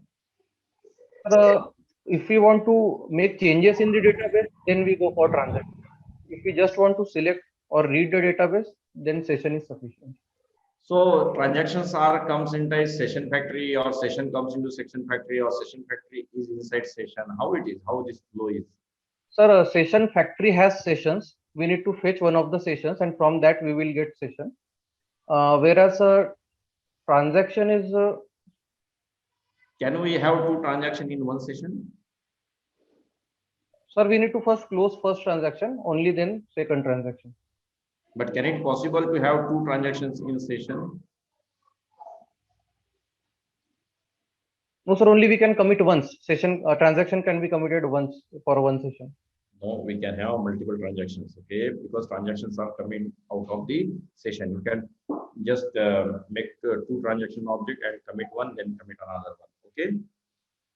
If we want to make changes in the database, then we go for transaction. If we just want to select or read the database, then session is sufficient. So transactions are comes inside session factory or session comes into section factory or session factory is inside session. How it is? How this flow is? Sir, a session factory has sessions. We need to fetch one of the sessions and from that we will get session. Whereas a transaction is. Can we have two transactions in one session? Sir, we need to first close first transaction, only then second transaction. But can it possible to have two transactions in session? No, sir, only we can commit once. Session transaction can be committed once for one session. No, we can have multiple transactions, okay? Because transactions are coming out of the session. You can just make two transaction object and commit one, then commit another one, okay?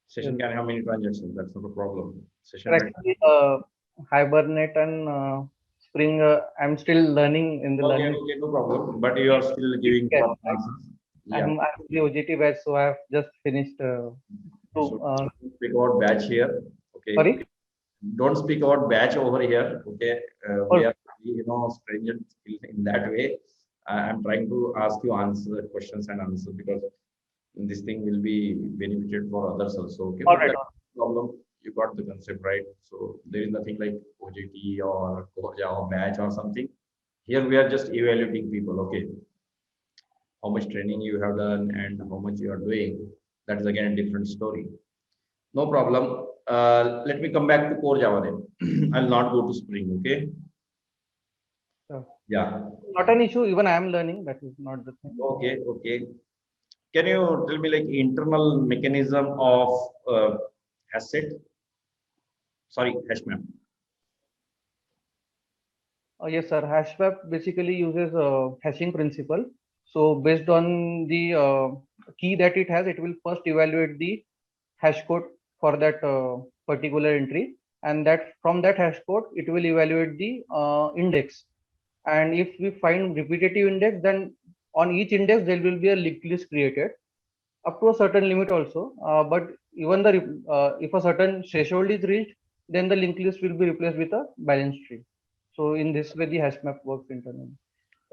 Session can have many transactions. That's not a problem. Session. Sir, actually, Hibernate and Spring, I'm still learning in the Okay, learning. okay, no problem. But you are still giving Yes, proper answers. Yeah. I'm the OJT batch, so I have just finished. So don't speak about batch here. Okay. Sorry. Don't speak about batch over here. Okay. Or, We are, stringent in that way. I'm trying to ask you answer questions and answers because this thing will be benefited for others also. Okay. all But right. that's no problem. You got the concept right. So there is nothing like OJT or Core Java batch or something. Here we are just evaluating people. Okay. How much training you have done and how much you are doing. That is again a different story. No problem. Let me come back to core Java then. I'll not go to Spring. Okay. Yeah. Not an issue. Even I am learning. That is not the thing. Okay. Okay. Can you tell me like internal mechanism of hash set? Sorry, hash map. Yes, sir. HashMap basically uses hashing principle. So based on the key that it has, it will first evaluate the hash code for that particular entry, and that from that hash code, it will evaluate the index. And if we find repetitive index, then on each index there will be a linked list created up to a certain limit also. But even the if a certain threshold is reached, then the linked list will be replaced with a balance tree. So in this way, the hash map works internally.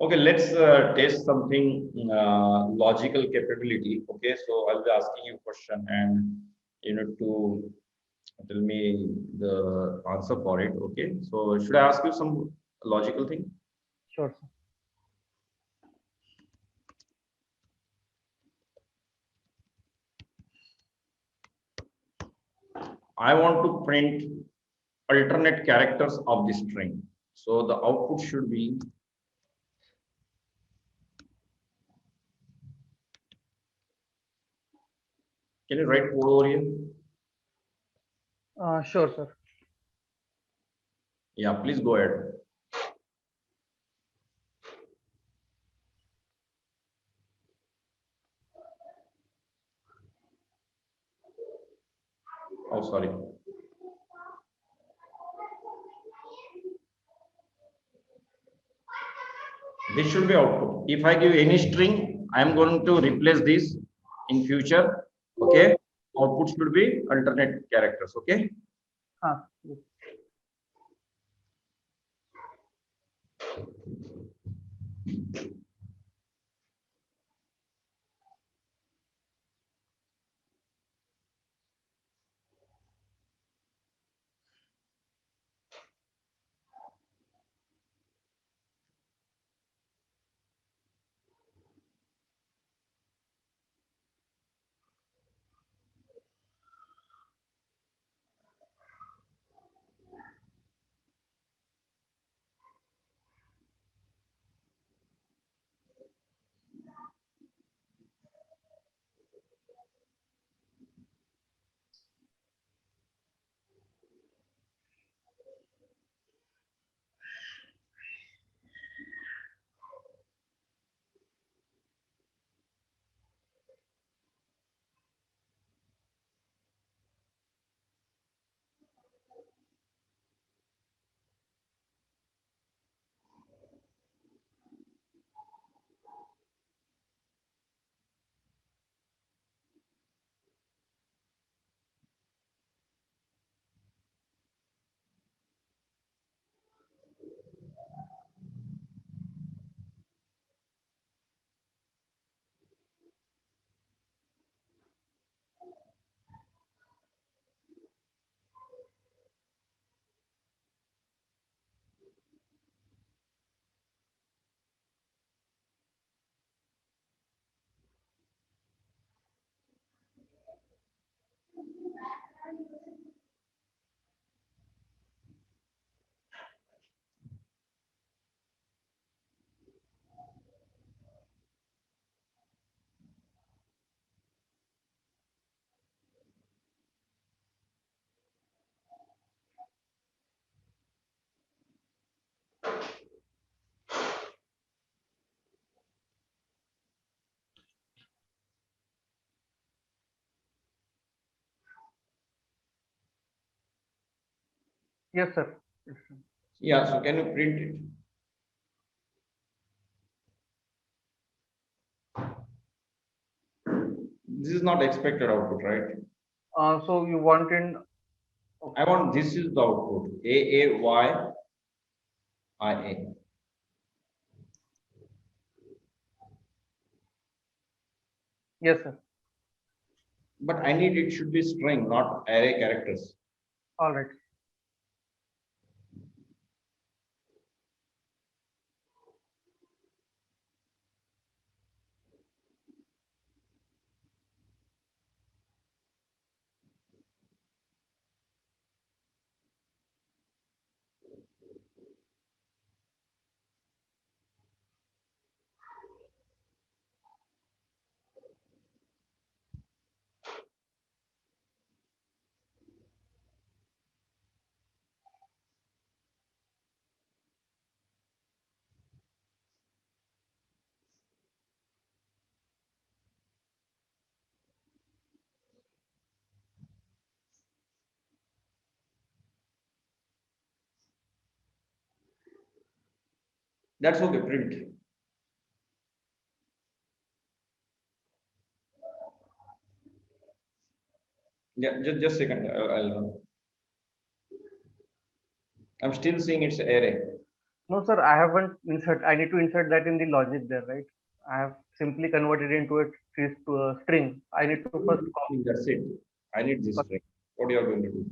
Okay, let's test something logical capability. Okay, so I'll be asking you a question and you need to tell me the answer for it. Okay, so should I ask you some logical thing? Sure, sir. I want to print alternate characters of the string. So the output should be can you write code over here? Sure, sir. Yeah, please go ahead. Oh, sorry. This should be output. If I give any string, I am going to replace this in future. Okay. Output should be alternate characters. Okay. Yes. Yes, sir. Yeah, so can you print it? This is not expected output, right? So you want in, I want this is the output. AAYIA. yes, sir. But I need it should be string, not array characters. All right. That's okay, print. Yeah, just second. I'm still seeing it's array. No, sir, I haven't insert. I need to insert that in the logic there, right? I have simply converted into a string. I need to first copy. That's it. I need this string. What you are going to do?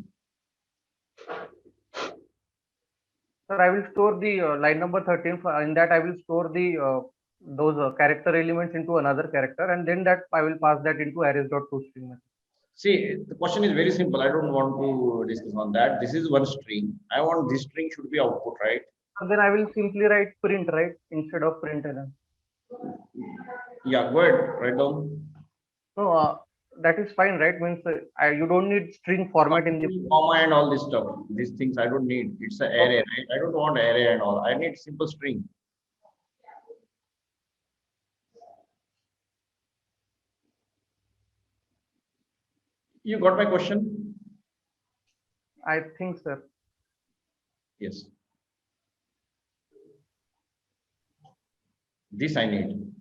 Sir, I will store the line number 13. In that, I will store the those character elements into another character, and then that I will pass that into arrays.toString method. See, the question is very simple. I don't want to discuss on that. This is one string. I want this string should be output, right? So then I will simply write print, right, instead of println. Yeah, go ahead. Write down. No, that is fine, right? Means you don't need string format in the. Comma and all this stuff. These things I don't need. It's an array, right? I don't want array and all. I need simple string. You got my question? I think, sir. Yes. This I need.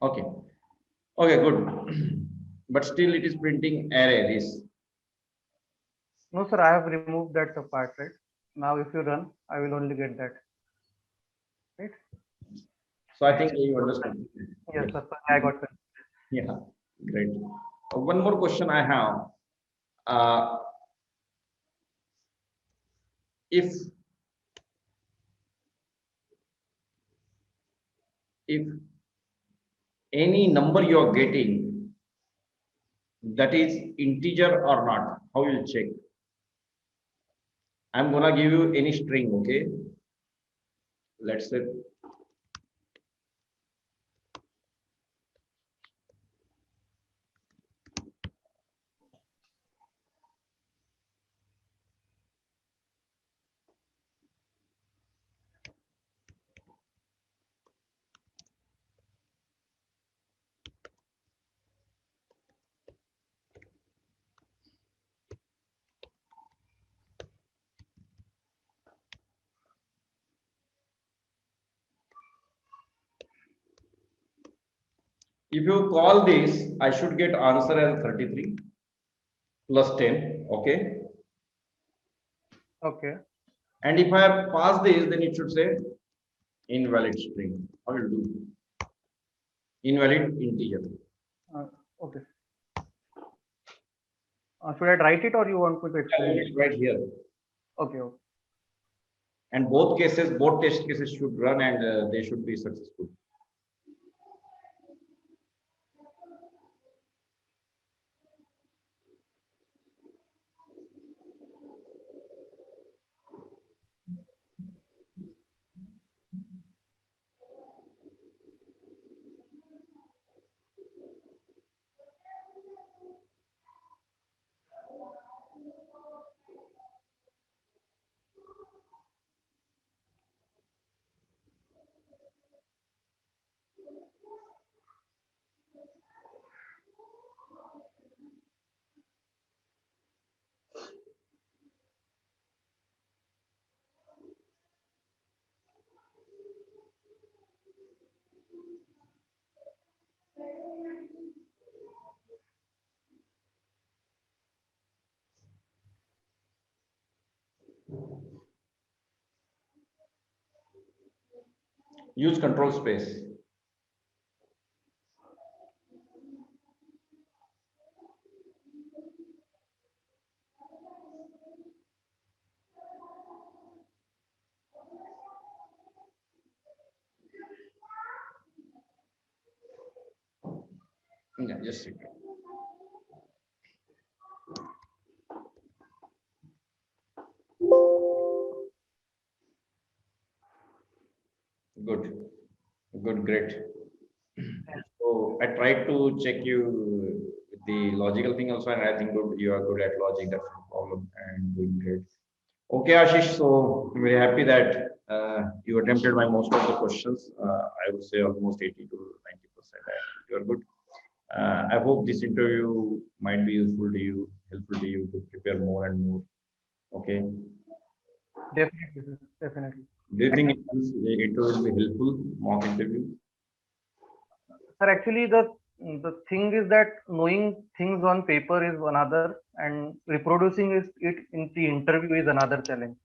Okay. Okay, good. But still it is printing array this. No, sir, I have removed that part, right? Now, if you run, I will only get that. Right? So I think you understood. Yes, sir. I got that. Yeah, great. One more question I have. Uh, if if any number you are getting that is integer or not, how you check? I'm gonna give you any string, okay? Let's say if you call this, I should get answer as 33 plus 10, okay? Okay. And if I pass this, then it should say invalid string. How will do? Invalid integer. Okay. Should I write it or you want me to explain it? Right here. Okay. Okay. And both cases, both test cases should run and they should be successful. Use control space. Yeah, just a second. Good, good, great. So I tried to check you with the logical thing also, and I think good, you are good at logic. That's no problem, and doing great. Okay, Ashish. So I'm very happy that you attempted my most of the questions. I would say almost 80 to 90%. You are good. I hope this interview might be useful to you, helpful to you to prepare more and more. Okay. Definitely, sir, definitely. Do you think the interview will be helpful, mock interview? Sir, actually, the thing is that knowing things on paper is another, and reproducing it in the interview is another challenge.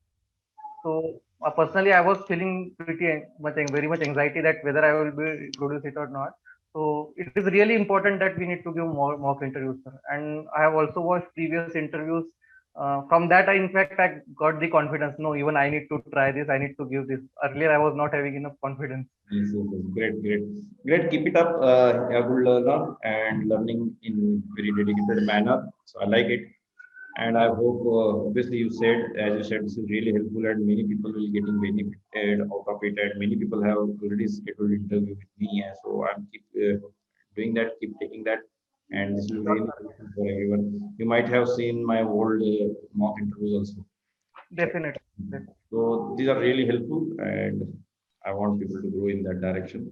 So personally, I was feeling very much anxiety that whether I will be produce it or not. So it is really important that we need to give more mock interviews, sir. And I have also watched previous interviews. From that, in fact, I got the confidence. No, even I need to try this. I need to give this. Earlier, I was not having enough confidence. Yes, yes, yes. Great, great, great. Keep it up. You are good learner and learning in very dedicated manner. So I like it. And I hope, obviously, you said, as you said, this is really helpful, and many people will getting benefited out of it. And many people have already scheduled interview with me, and so I'm keep doing that, keep taking that, and this will really helpful for everyone. You might have seen my old mock interviews also. Definitely. So these are really helpful, and I want people to grow in that direction.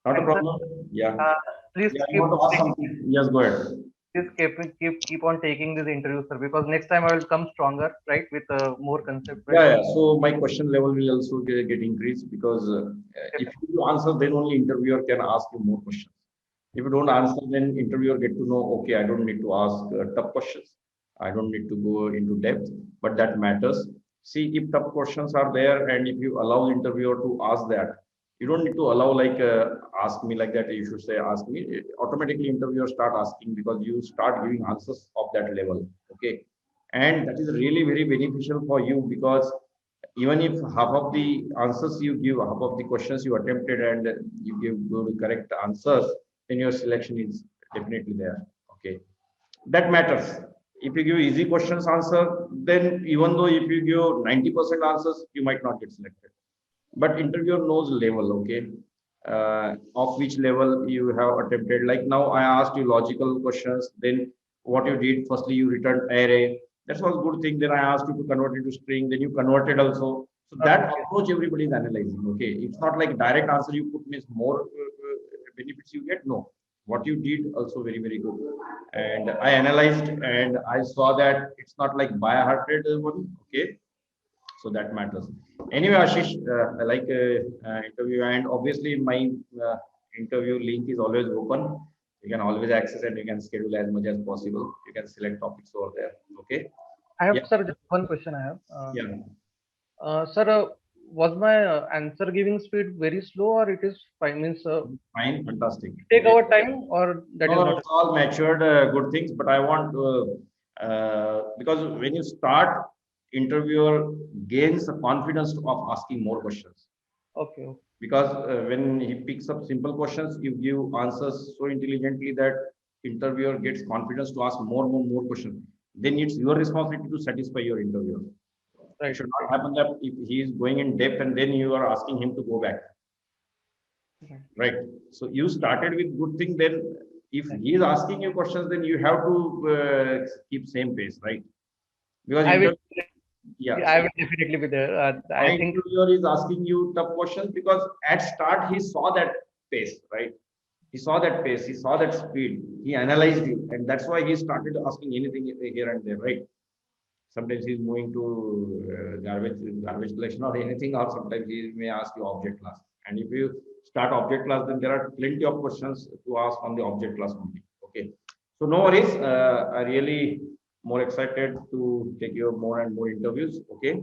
Not a And sir, problem. Yeah. uh, please Yeah, you keep want to ask something? Yes, go ahead. keep on taking this interview, sir, because next time I will come stronger, right, with more concept, right? Yeah, yeah. So my question level will also get increased because if you answer, then only interviewer can ask you more questions. If you don't answer, then interviewer get to know, okay, I don't need to ask tough questions. I don't need to go into depth, but that matters. See, if tough questions are there, and if you allow interviewer to ask that, you don't need to allow like ask me like that. You should say ask me. Automatically, interviewer start asking because you start giving answers of that level. Okay, and that is really very beneficial for you because even if half of the answers you give, half of the questions you attempted, and you give good correct answers, then your selection is definitely there. Okay, that matters. If you give easy questions answer, then even though if you give 90% answers, you might not get selected. But interviewer knows level. Okay, of which level you have attempted. Like now I asked you logical questions, then what you did, firstly you returned array. That was good thing. Then I asked you to convert into string, then you converted also. So that Okay. approach everybody is analyzing. Okay, it's not like direct answer you put means more benefits you get. No, what you did also very very good, and I analyzed and I saw that it's not like by hearted one. Okay, so that matters. Anyway, Ashish, I like interview, and obviously my interview link is always open. You can always access and you can schedule as much as possible. You can select topics over there. Okay. I have, Yeah. sir, just one question I have. Yeah. Sir, was my answer giving speed very slow, or it is fine? Means Fine. Fantastic. take Okay. our time, or that No, is no, not. it's all matured good things, but I want because when you start, interviewer gains the confidence of asking more questions. Okay, okay. Because when he picks up simple questions, you give answers so intelligently that interviewer gets confidence to ask more questions. Then it's your responsibility to satisfy your interviewer. It Right, should right, not happen that if he is going in depth and then you are asking him to go back, right. right? So you started with good thing, then if Right. he is asking you questions, then you have to keep same pace, right? Because I will. yeah, I so will definitely be there. my I think. interviewer is asking you tough questions because at start he saw that pace, right? He saw that pace, he saw that speed, he analyzed you, and that's why he started asking anything here and there, right? Sometimes he's moving to garbage collection or anything, or sometimes he may ask you object class. And if you start object class, then there are plenty of questions to ask on the object class only. Okay, so no worries. I really more excited to take your more and more interviews. Okay,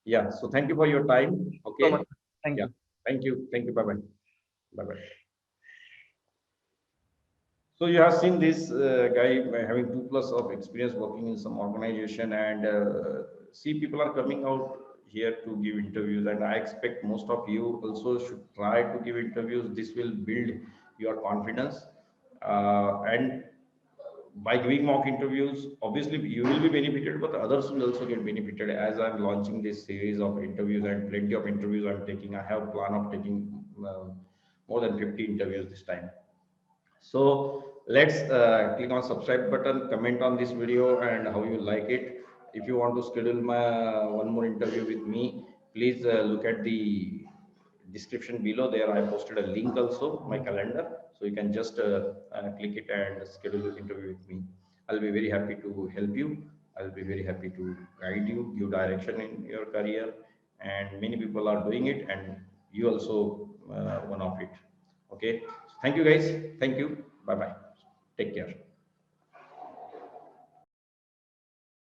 yeah. So thank you for your time. So Okay, much. Thank yeah. you. Thank you. Thank you. Bye bye. Bye bye. So you have seen this guy having 2+ of experience working in some organization, and see people are coming out here to give interviews, and I expect most of you also should try to give interviews. This will build your confidence, and by giving mock interviews, obviously you will be benefited, but others will also get benefited. As I'm launching this series of interviews, and plenty of interviews I'm taking, I have plan of taking more than 50 interviews this time. So let's click on subscribe button, comment on this video and how you like it. If you want to schedule my one more interview with me, please look at the description below. There I posted a link also, my calendar. So you can just click it and schedule an interview with me. I'll be very happy to help you. I'll be very happy to guide you, give direction in your career. And many people are doing it, and you also one of it. Okay. Thank you guys. Thank you. Bye bye. Take care.